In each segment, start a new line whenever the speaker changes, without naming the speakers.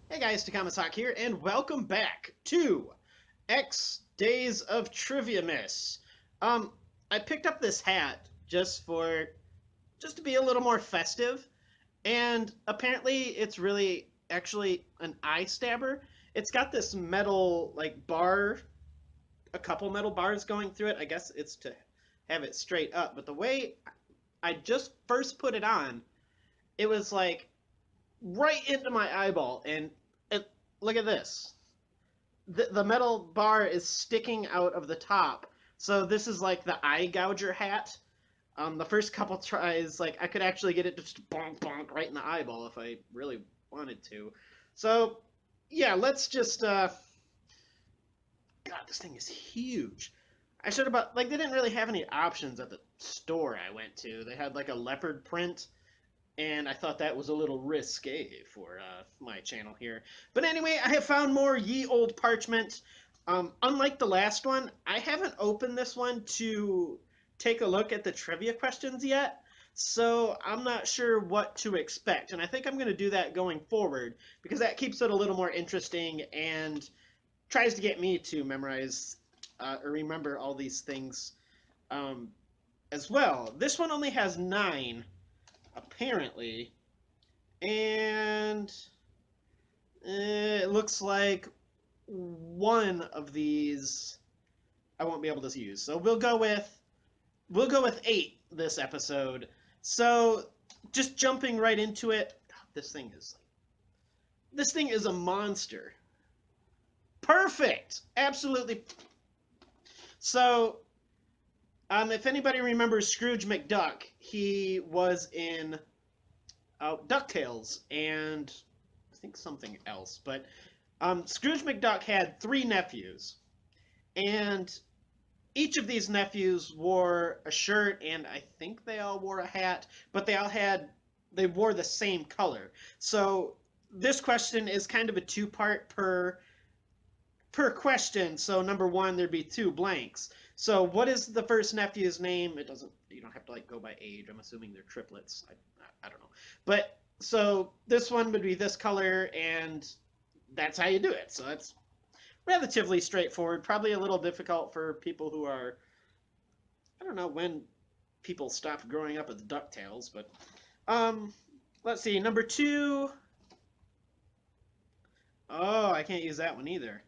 Hey guys, Takamasak here, and welcome back to X Days of Triviamas. Um, I picked up this hat just to be a little more festive, and apparently it's really actually an eye stabber. It's got this metal bar, a couple metal bars going through it. I guess it's to have it straight up, but the way I just first put it on, it was like right into my eyeball, and it, look at this. The metal bar is sticking out of the top. So this is like the eye gouger hat. The first couple tries, like I could actually get it just bonk bonk right in the eyeball if I really wanted to. So yeah, let's just God, this thing is huge. I should have like they didn't really have any options at the store I went to. They had like a leopard print, and I thought that was a little risque for my channel here. But anyway, I have found more ye old parchment. Unlike the last one, I haven't opened this one to take a look at the trivia questions yet, so I'm not sure what to expect. And I think I'm going to do that going forward because that keeps it a little more interesting and tries to get me to memorize or remember all these things um, as well. This one only has 9, apparently, and it looks like one of these I won't be able to use. So we'll go with 8 this episode. So just jumping right into it. God, this thing is a monster. Perfect. Absolutely. So if anybody remembers Scrooge McDuck, he was in DuckTales and I think something else. But Scrooge McDuck had 3 nephews, and each of these nephews wore a shirt, and I think they all wore a hat, but they wore the same color. So this question is kind of a two-part per question. So number one, there'd be 2 blanks. So what is the first nephew's name? It doesn't. You don't have to like go by age. I'm assuming they're triplets. I don't know. But so this one would be this color, and that's how you do it. So that's relatively straightforward. Probably a little difficult for people who are, I don't know when people stopped growing up with DuckTales, but um, let's see. Number 2. Oh, I can't use that one either.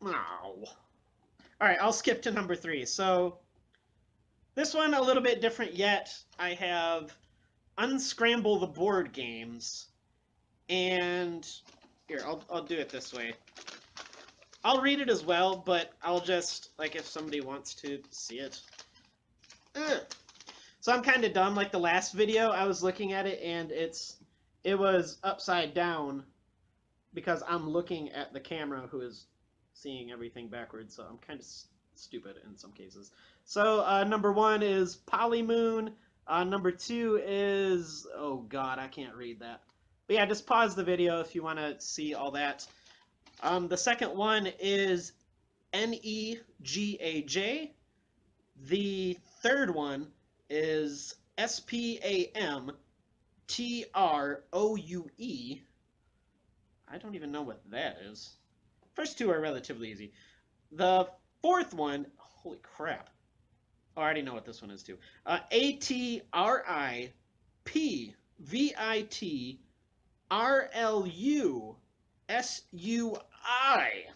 Oh. All right, I'll skip to number 3. So this one a little bit different yet. I have unscramble the board games, and here I'll do it this way. I'll read it as well, but I'll just like if somebody wants to see it. Ugh. So I'm kind of dumb. Like the last video, I was looking at it and it was upside down because I'm looking at the camera who is seeing everything backwards. So I'm kind of stupid in some cases. So number 1 is Polymoon. Number 2 is, oh God, I can't read that. But yeah, just pause the video if you want to see all that. The second one is NEGAJ. The third one is SPAMTROUE. I don't even know what that is. First 2 are relatively easy. The fourth one, holy crap. Oh, I already know what this one is too. ATRIPVITRLUSUI.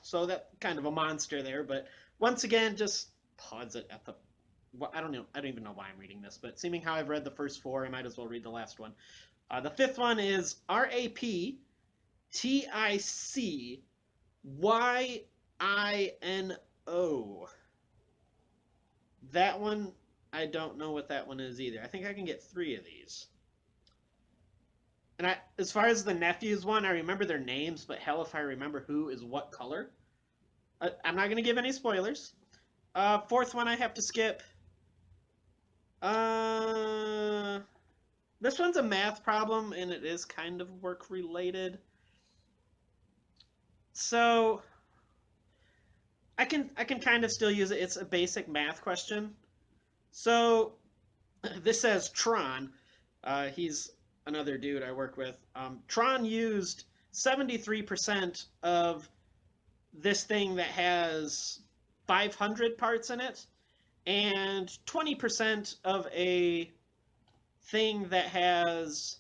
So that kind of a monster there, but once again, just pause it at the. Well, I don't know. I don't even know why I'm reading this, but seeming how I've read the first 4, I might as well read the last one. The fifth one is RAPTICYINO. That one, I don't know what that one is either. I think I can get 3 of these. And as far as the nephews one, I remember their names, but hell if I remember who is what color. I'm not going to give any spoilers. Fourth one I have to skip. This one's a math problem, and it is kind of work related. So I can kind of still use it. It's a basic math question. So this says Tron. He's another dude I work with. Tron used 73% of this thing that has 500 parts in it, and 20% of a thing that has,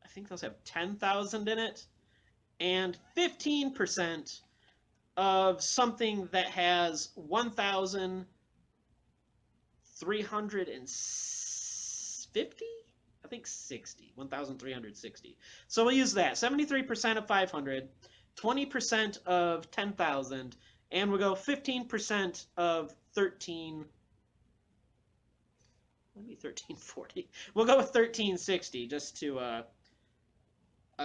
I think those have 10,000 in it, and 15% of something that has 1,350? I think 60. 1,360. So we'll use that. 73% of 500, 20% of 10,000, and we'll go 15% of 13. Maybe 1340. We'll go with 1360 just to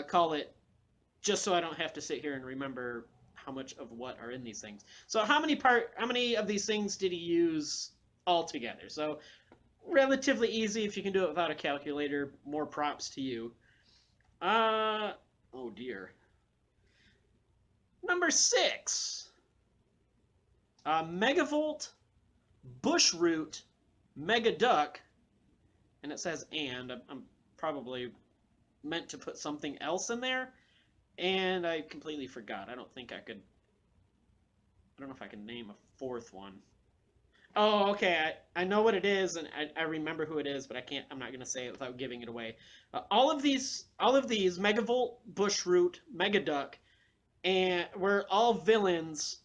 call it, just so I don't have to sit here and remember how much of what are in these things. So how many of these things did he use altogether? So relatively easy if you can do it without a calculator. More props to you. Oh dear. Number 6. Megavolt, bushroot, megaduck, and it says and. I'm probably meant to put something else in there, and I completely forgot. I don't think I could. I don't know if I can name a fourth one. Oh, okay. I know what it is, and I remember who it is, but I can't. I'm not going to say it without giving it away. All of these, Megavolt, Bushroot, Megaduck, and were all villains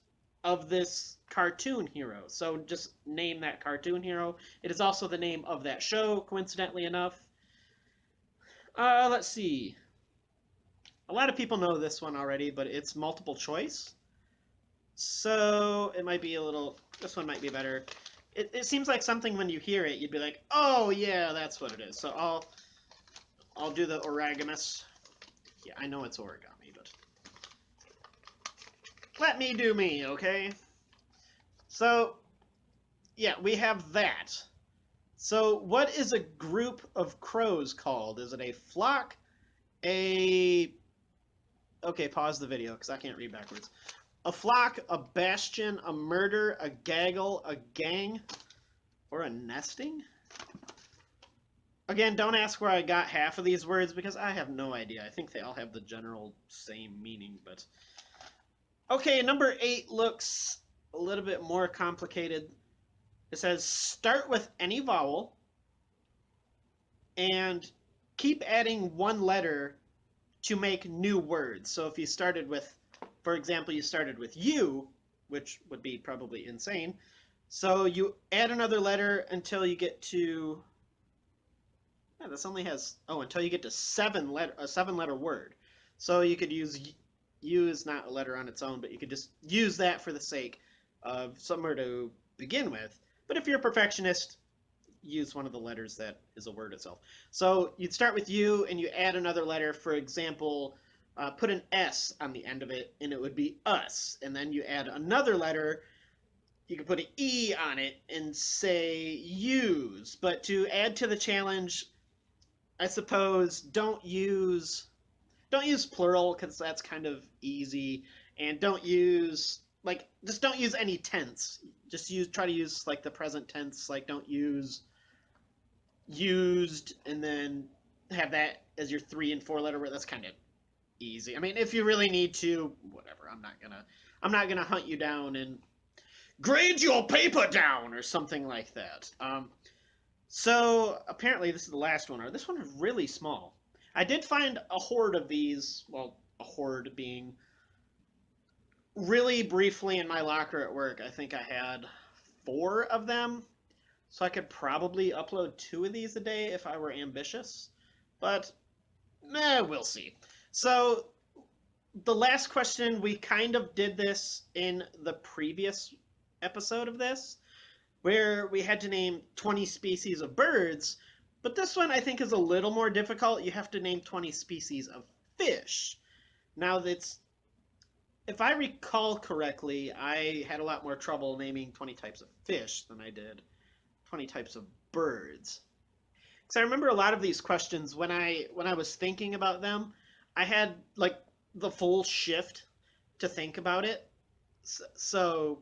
of this cartoon hero. So just name that cartoon hero. It is also the name of that show, coincidentally enough. Let's see. A lot of people know this one already, but it's multiple choice. So it might be a little. This one might be better. It seems like something when you hear it, you'd be like, "Oh yeah, that's what it is." So I'll do the origamus. Yeah, I know it's origami, but let me do me, okay? So yeah, we have that. So what is a group of crows called? Is it a flock? A Okay, pause the video because I can't read backwards. A flock, a bastion, a murder, a gaggle, a gang, or a nesting? Again, don't ask where I got half of these words because I have no idea. I think they all have the general same meaning, but... Okay, number 8 looks a little bit more complicated. It says, start with any vowel and keep adding one letter to make new words. So if you started with, for example, you started with U, which would be probably insane. So you add another letter until you get to, yeah, this only has, until you get to a 7-letter word. So you could use U is not a letter on its own, but you could just use that for the sake of somewhere to begin with. But if you're a perfectionist, use one of the letters that is a word itself. So you'd start with U and you add another letter. For example, put an S on the end of it and it would be us. And then you add another letter. You could put an E on it and say use. But to add to the challenge, I suppose don't use plural because that's kind of easy, and don't use just don't use any tense. Just try to use like the present tense. Like don't use used and then have that as your 3 and 4-letter word. That's kind of easy. I mean, if you really need to, whatever. I'm not gonna hunt you down and grade your paper down or something like that. So apparently this is the last one, or this one is really small. I did find a horde of these. Well, a horde being really briefly in my locker at work. I think I had 4 of them. So I could probably upload 2 of these a day if I were ambitious. But, we'll see. So, the last question, we kind of did this in the previous episode of this, where we had to name 20 species of birds. But this one I think is a little more difficult. You have to name 20 species of fish. Now, if I recall correctly, I had a lot more trouble naming 20 types of fish than I did 20 types of birds. Because I remember a lot of these questions when I was thinking about them, I had like the full shift to think about it. So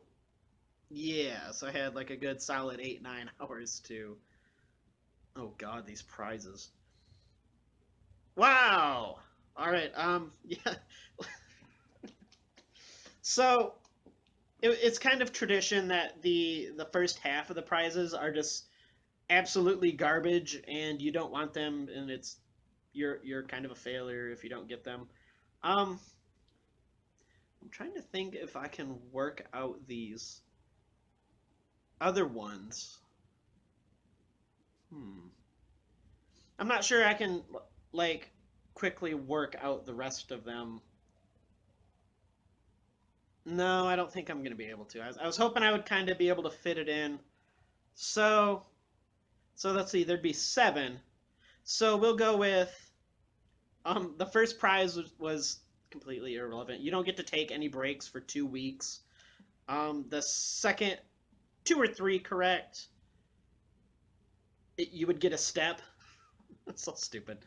yeah, so I had like a good solid 8-9 hours to. Oh God, these prizes! Wow, All right. Yeah. So it's kind of tradition that the first half of the prizes are just absolutely garbage, and you don't want them, and you're kind of a failure if you don't get them. Um, I'm trying to think if I can work out these other ones. Hmm. I'm not sure I can like quickly work out the rest of them. No, I don't think I'm going to be able to. I was hoping I would kind of be able to fit it in. So, so let's see. There'd be seven. So we'll go with the first prize was completely irrelevant. You don't get to take any breaks for 2 weeks. The second two or three correct, you would get a step. That's so stupid.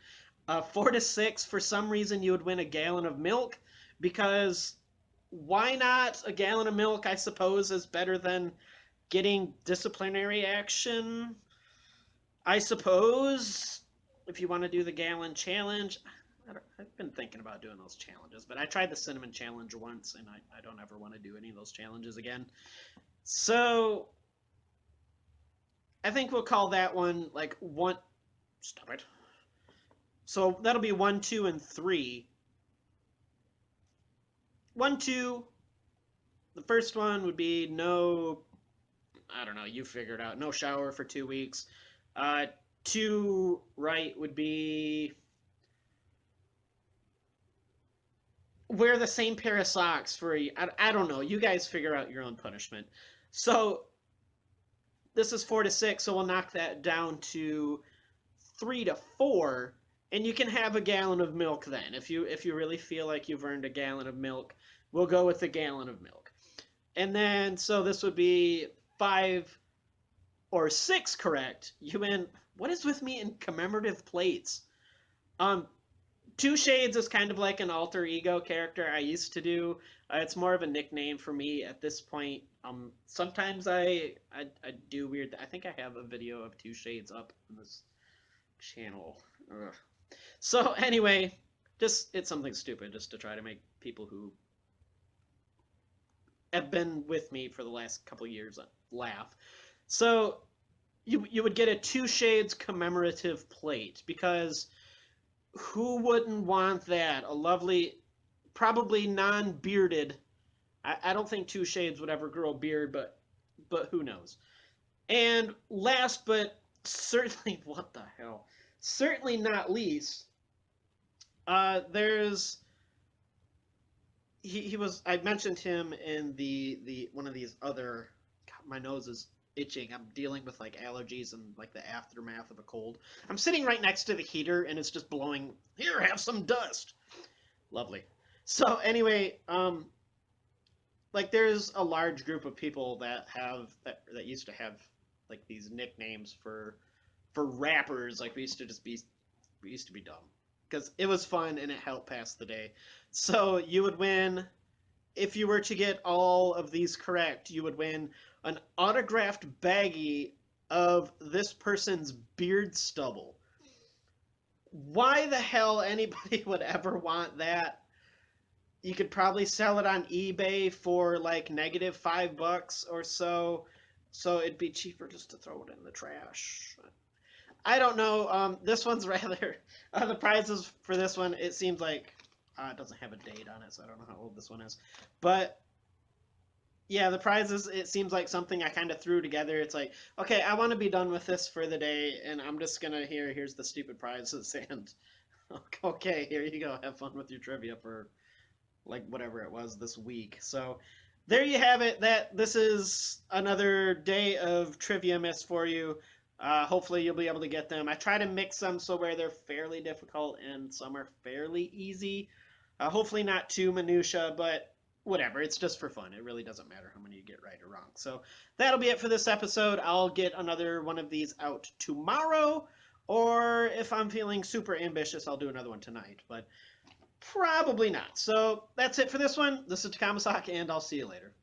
4 to 6, for some reason, you would win a gallon of milk because why not? A gallon of milk, I suppose, is better than getting disciplinary action. I suppose if you want to do the gallon challenge, I've been thinking about doing those challenges, but I tried the cinnamon challenge once, and I don't ever want to do any of those challenges again. So I think we'll call that one like one. Stop it. So that'll be 1, 2, and 3. 1, 2. The first one would be no. I don't know. You figure it out. No shower for 2 weeks. Uh, two right would be wear the same pair of socks for I don't know. You guys figure out your own punishment. So this is 4 to 6, so we'll knock that down to 3 to 4, and you can have a gallon of milk then. If you really feel like you've earned a gallon of milk, we'll go with a gallon of milk. And then so this would be 5 or 6 correct. You win. What is with me in commemorative plates? Um, Two Shades is kind of like an alter ego character I used to do. It's more of a nickname for me at this point. Sometimes I do weird. I think I have a video of Two Shades up on this channel. Ugh. So anyway, just it's something stupid just to try to make people who have been with me for the last couple years laugh. So you would get a Two Shades commemorative plate because who wouldn't want that? A lovely, probably non-bearded. I don't think Two Shades would ever grow a beard, but who knows? And last but certainly, what the hell? Certainly not least, there's he was I mentioned him in the one of these other. God, my nose is itching. I'm dealing with like allergies and like the aftermath of a cold. I'm sitting right next to the heater and it's just blowing. Here, have some dust. Lovely. So anyway, like there's a large group of people that used to have like these nicknames for rappers. Like we used to be dumb because it was fun and it helped pass the day. So you would win if you were to get all of these correct. You would win an autographed baggie of this person's beard stubble. Why the hell anybody would ever want that? You could probably sell it on eBay for like -5 bucks or so. So it'd be cheaper just to throw it in the trash. I don't know. This one's rather. The prizes for this one, it seems like it doesn't have a date on it, so I don't know how old this one is. But yeah, the prizes, it seems like something I kind of threw together. It's like, okay, I want to be done with this for the day, and I'm just gonna here's the stupid prizes, and okay, here you go. Have fun with your trivia for like whatever it was this week. So there you have it. This is another day of Triviamas for you. Hopefully you'll be able to get them. I try to mix them so where they're fairly difficult and some are fairly easy. Hopefully not too minutia, but whatever. It's just for fun. It really doesn't matter how many you get right or wrong. So that'll be it for this episode. I'll get another one of these out tomorrow, or if I'm feeling super ambitious, I'll do another one tonight. But probably not. So that's it for this one. This is Takamasak, and I'll see you later.